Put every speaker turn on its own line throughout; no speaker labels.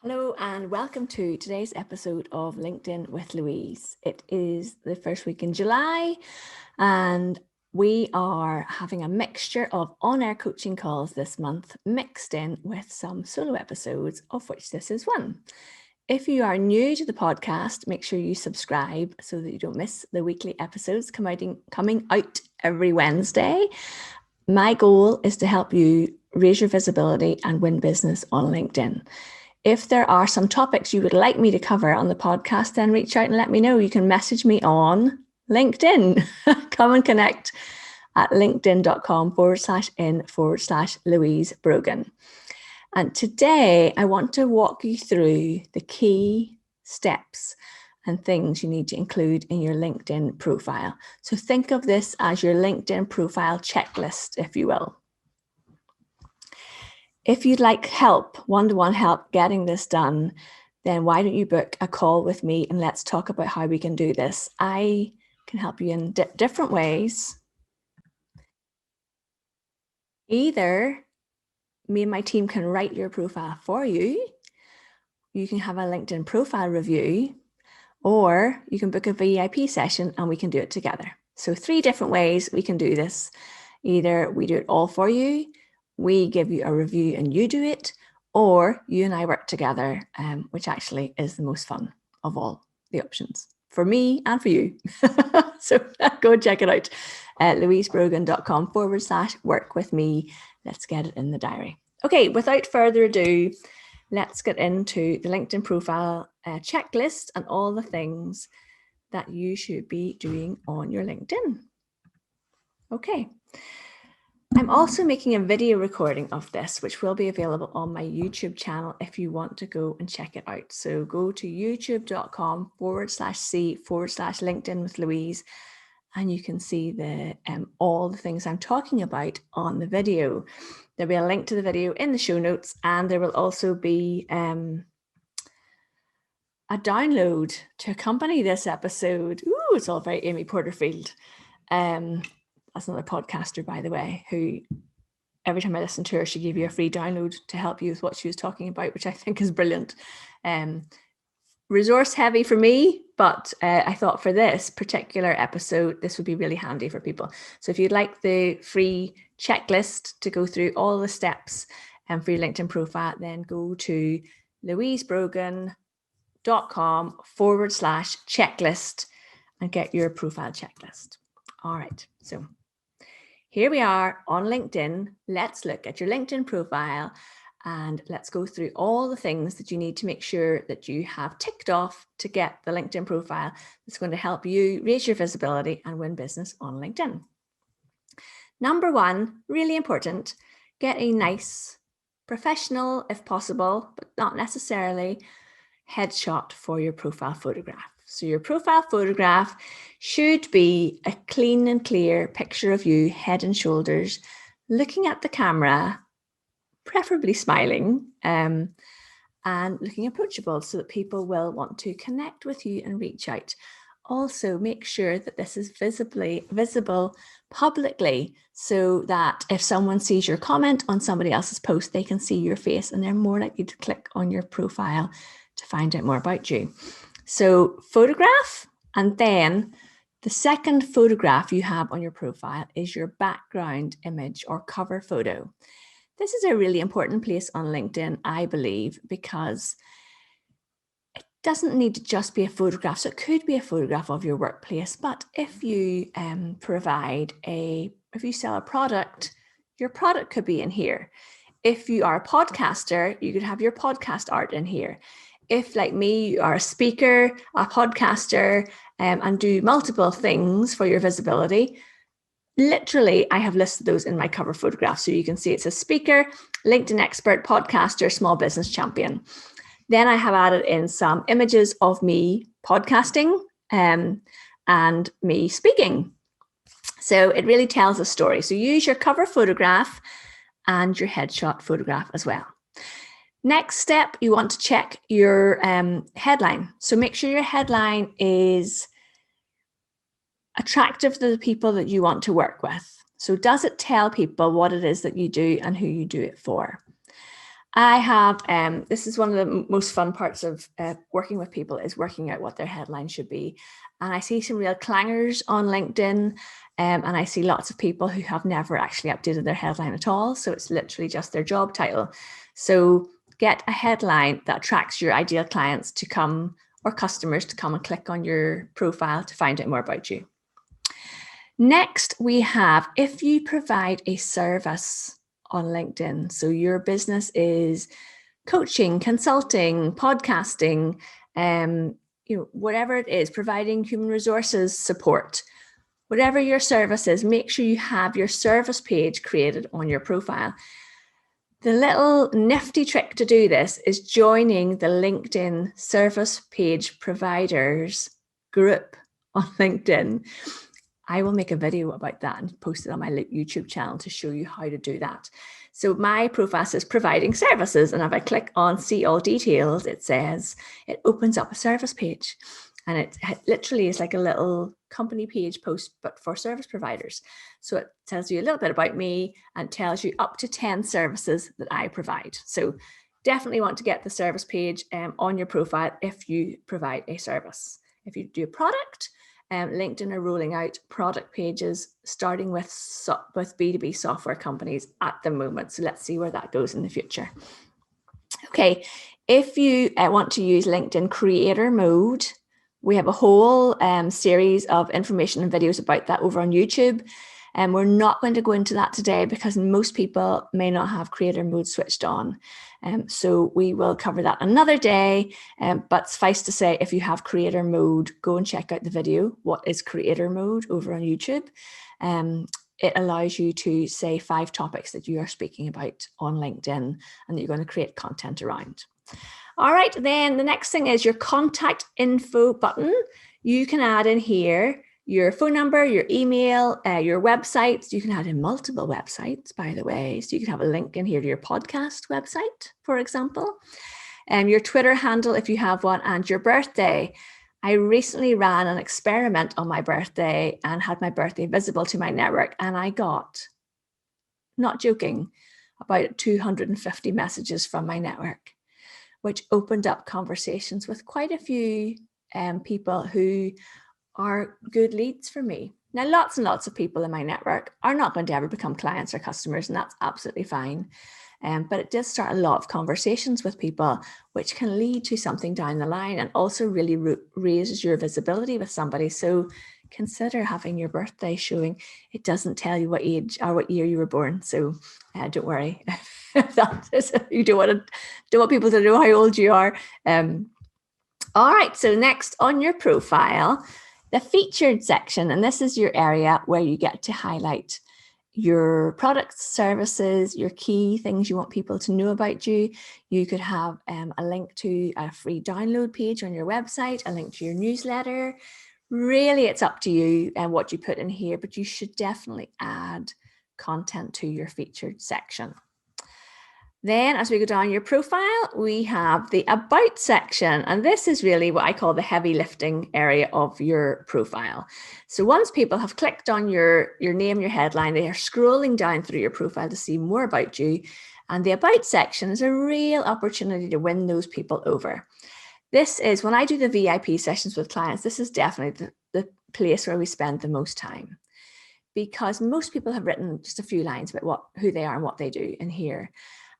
Hello and welcome to today's episode of LinkedIn with Louise. It is the first week in July and we are having a mixture of on-air coaching calls this month mixed in with some solo episodes, of which this is one. If you are new to the podcast, make sure you subscribe so that you don't miss the weekly episodes coming out every Wednesday. My goal is to help you raise your visibility and win business on LinkedIn. If there are some topics you would like me to cover on the podcast, then reach out and let me know. You can message me on LinkedIn. Come and connect at linkedin.com/in/Louise Brogan. And today I want to walk you through the key steps and things you need to include in your LinkedIn profile. So think of this as your LinkedIn profile checklist, if you will. If you'd like help, one-to-one help getting this done, then why don't you book a call with me and let's talk about how we can do this. I can help you in different ways. Either me and my team can write your profile for you. You can have a LinkedIn profile review, or you can book a VIP session and we can do it together. So 3 different ways we can do this. Either we do it all for you, we give you a review and you do it, or you and I work together, which actually is the most fun of all the options for me and for you. So go check it out at louisebrogan.com/work with me. Let's get it in the diary. Okay, without further ado, let's get into the LinkedIn profile checklist and all the things that you should be doing on your LinkedIn. Okay. I'm also making a video recording of this, which will be available on my YouTube channel if you want to go and check it out. So go to youtube.com/c/LinkedIn with Louise, and you can see the all the things I'm talking about on the video. There'll be a link to the video in the show notes, and there will also be a download to accompany this episode. Ooh, it's all very Amy Porterfield. That's another podcaster, by the way, who every time I listen to her, she gave you a free download to help you with what she was talking about, which I think is brilliant. Resource heavy for me, but I thought for this particular episode, this would be really handy for people. So if you'd like the free checklist to go through all the steps for your LinkedIn profile, then go to louisebrogan.com/checklist and get your profile checklist. All right, so here we are on LinkedIn. Let's look at your LinkedIn profile and let's go through all the things that you need to make sure that you have ticked off to get the LinkedIn profile that's going to help you raise your visibility and win business on LinkedIn. Number 1, really important, get a nice, professional, if possible, but not necessarily, headshot for your profile photograph. So your profile photograph should be a clean and clear picture of you, head and shoulders, looking at the camera, preferably smiling, and looking approachable so that people will want to connect with you and reach out. Also, make sure that this is visible publicly so that if someone sees your comment on somebody else's post, they can see your face and they're more likely to click on your profile to find out more about you. So photograph, and then the second photograph you have on your profile is your background image or cover photo. This is a really important place on LinkedIn, I believe, because it doesn't need to just be a photograph. So it could be a photograph of your workplace, but if you if you sell a product, your product could be in here. If you are a podcaster, you could have your podcast art in here. If, like me, you are a speaker, a podcaster, and do multiple things for your visibility, literally, I have listed those in my cover photograph. So you can see it's a speaker, LinkedIn expert, podcaster, small business champion. Then I have added in some images of me podcasting and me speaking. So it really tells a story. So use your cover photograph and your headshot photograph as well. Next step, you want to check your headline. So make sure your headline is attractive to the people that you want to work with. So does it tell people what it is that you do and who you do it for? I have, this is one of the most fun parts of working with people, is working out what their headline should be. And I see some real clangers on LinkedIn, and I see lots of people who have never actually updated their headline at all. So it's literally just their job title. So get a headline that attracts your ideal clients to come, or customers to come and click on your profile to find out more about you. Next, we have, if you provide a service on LinkedIn. So your business is coaching, consulting, podcasting, whatever it is, providing human resources support, whatever your service is, make sure you have your service page created on your profile. The little nifty trick to do this is joining the LinkedIn service page providers group on LinkedIn. I will make a video about that and post it on my YouTube channel to show you how to do that. So my profile says providing services. And if I click on see all details, it opens up a service page. And it literally is like a little company page post, but for service providers. So it tells you a little bit about me and tells you up to 10 services that I provide. So definitely want to get the service page on your profile if you provide a service. If you do a product, LinkedIn are rolling out product pages, starting with B2B software companies at the moment. So let's see where that goes in the future. Okay, if you want to use LinkedIn Creator Mode, we have a whole series of information and videos about that over on YouTube. And we're not going to go into that today because most people may not have Creator Mode switched on. So we will cover that another day. But suffice to say, if you have Creator Mode, go and check out the video, What is Creator Mode, over on YouTube. It allows you to say 5 topics that you are speaking about on LinkedIn and that you're going to create content around. All right, then the next thing is your contact info button. You can add in here your phone number, your email, your websites. You can add in multiple websites, by the way. So you can have a link in here to your podcast website, for example. Your Twitter handle, if you have one, and your birthday. I recently ran an experiment on my birthday and had my birthday visible to my network. And I got, not joking, about 250 messages from my network, which opened up conversations with quite a few people who are good leads for me. Now, lots and lots of people in my network are not going to ever become clients or customers, and that's absolutely fine. But it does start a lot of conversations with people, which can lead to something down the line and also really raises your visibility with somebody. So consider having your birthday showing. It doesn't tell you what age or what year you were born. So don't worry. You don't want people to know how old you are. All right. So next on your profile, the featured section, and this is your area where you get to highlight your products, services, your key things you want people to know about you. You could have a link to a free download page on your website, a link to your newsletter. Really, it's up to you and what you put in here, but you should definitely add content to your featured section. Then as we go down your profile, we have the about section. And this is really what I call the heavy lifting area of your profile. So once people have clicked on your name, your headline, they are scrolling down through your profile to see more about you. And the about section is a real opportunity to win those people over. This is when I do the VIP sessions with clients, this is definitely the place where we spend the most time, because most people have written just a few lines about who they are and what they do in here.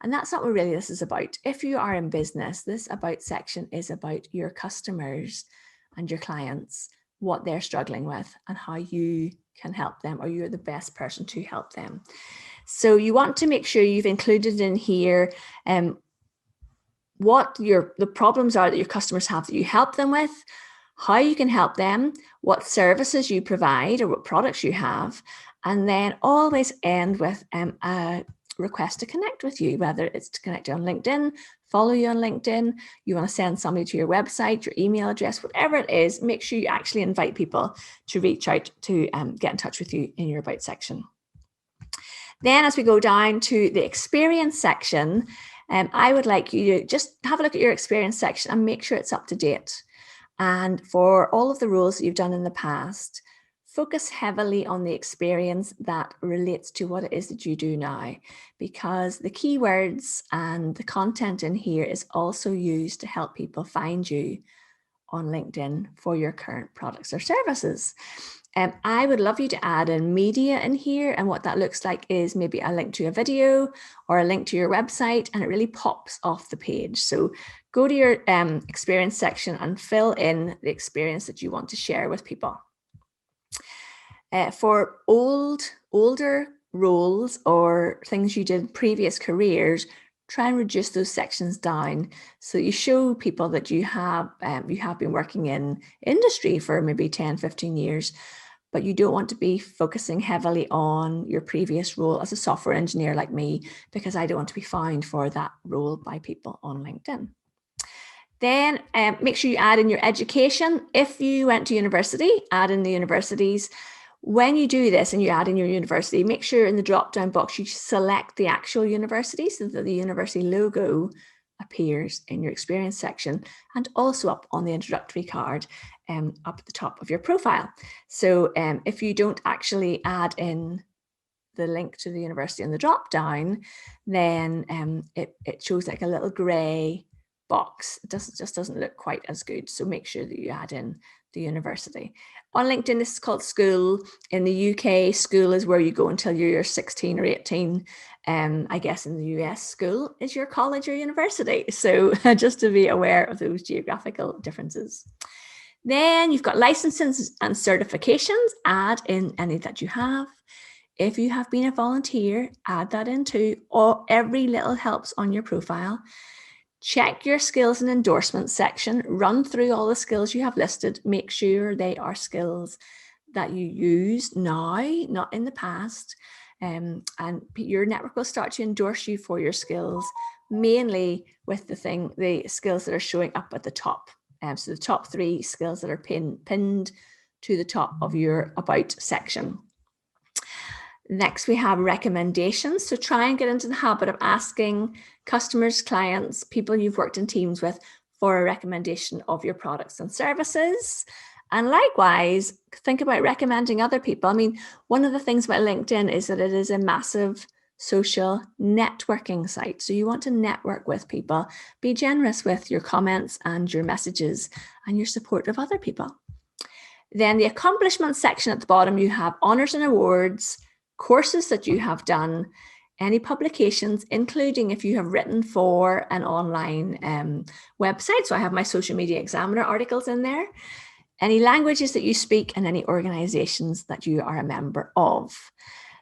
And that's not what really this is about. If you are in business, this about section is about your customers and your clients, what they're struggling with and how you can help them, or you're the best person to help them. So you want to make sure you've included in here what the problems are that your customers have that you help them with, how you can help them, what services you provide or what products you have, and then always end with a request to connect with you, whether it's to connect you on LinkedIn, follow you on LinkedIn, you want to send somebody to your website, your email address, whatever it is, make sure you actually invite people to reach out to get in touch with you in your about section. Then as we go down to the experience section, I would like you to just have a look at your experience section and make sure it's up to date. And for all of the roles that you've done in the past, focus heavily on the experience that relates to what it is that you do now, because the keywords and the content in here is also used to help people find you on LinkedIn for your current products or services. I would love you to add in media in here, and what that looks like is maybe a link to a video or a link to your website, and it really pops off the page. So go to your experience section and fill in the experience that you want to share with people. For older roles or things you did in previous careers, try and reduce those sections down so you show people that you have been working in industry for maybe 10, 15 years, but you don't want to be focusing heavily on your previous role as a software engineer like me, because I don't want to be found for that role by people on LinkedIn. Then make sure you add in your education. If you went to university, add in the universities. When you do this and you add in your university, make sure in the drop-down box you select the actual university so that the university logo appears in your experience section, and also up on the introductory card up at the top of your profile. So if you don't actually add in the link to the university in the drop-down, then it shows like a little gray box. It just doesn't look quite as good. So make sure that you add in the university. On LinkedIn, this is called school. In the UK, school is where you go until you're 16 or 18. I guess in the US, school is your college or university. So just to be aware of those geographical differences. Then you've got licenses and certifications. Add in any that you have. If you have been a volunteer, add that in too. Every little helps on your profile. Check your skills and endorsements section, run through all the skills you have listed, make sure they are skills that you use now, not in the past. And your network will start to endorse you for your skills, mainly with the skills that are showing up at the top. So the top 3 skills that are pinned to the top of your About section. Next, we have recommendations. So try and get into the habit of asking customers, clients, people you've worked in teams with for a recommendation of your products and services. And likewise, think about recommending other people. I mean, one of the things about LinkedIn is that it is a massive social networking site. So you want to network with people, be generous with your comments and your messages and your support of other people. Then the accomplishments section at the bottom, you have honors and awards, courses that you have done, any publications, including if you have written for an online website. So I have my Social Media Examiner articles in there, any languages that you speak, and any organizations that you are a member of.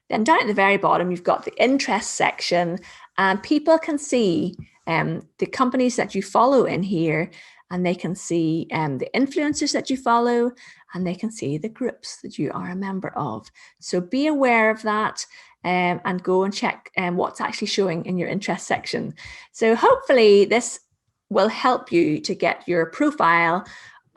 Then down at the very bottom, you've got the interest section, and people can see the companies that you follow in here, and they can see the influencers that you follow, and they can see the groups that you are a member of. So be aware of that and go and check what's actually showing in your interest section. So hopefully this will help you to get your profile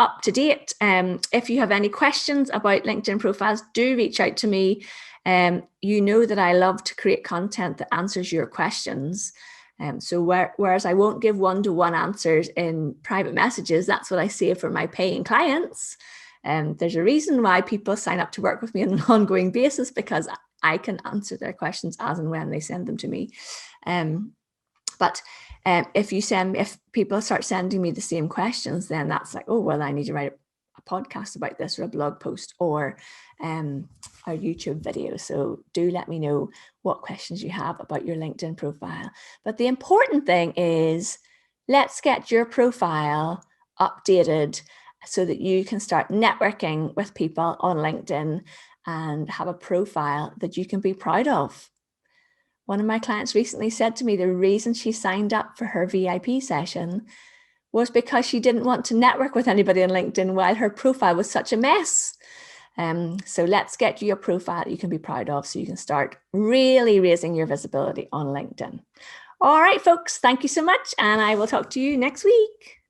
up to date. If you have any questions about LinkedIn profiles, do reach out to me. You know that I love to create content that answers your questions. So whereas I won't give one-to-one answers in private messages, that's what I save for my paying clients. There's a reason why people sign up to work with me on an ongoing basis, because I can answer their questions as and when they send them to me. But if people start sending me the same questions, then that's like, oh, well, I need to write a podcast about this, or a blog post, or a YouTube video. So do let me know what questions you have about your LinkedIn profile. But the important thing is, let's get your profile updated so that you can start networking with people on LinkedIn and have a profile that you can be proud of. One of my clients recently said to me the reason she signed up for her VIP session was because she didn't want to network with anybody on LinkedIn while her profile was such a mess. So let's get you a profile that you can be proud of so you can start really raising your visibility on LinkedIn. All right, folks, thank you so much, and I will talk to you next week.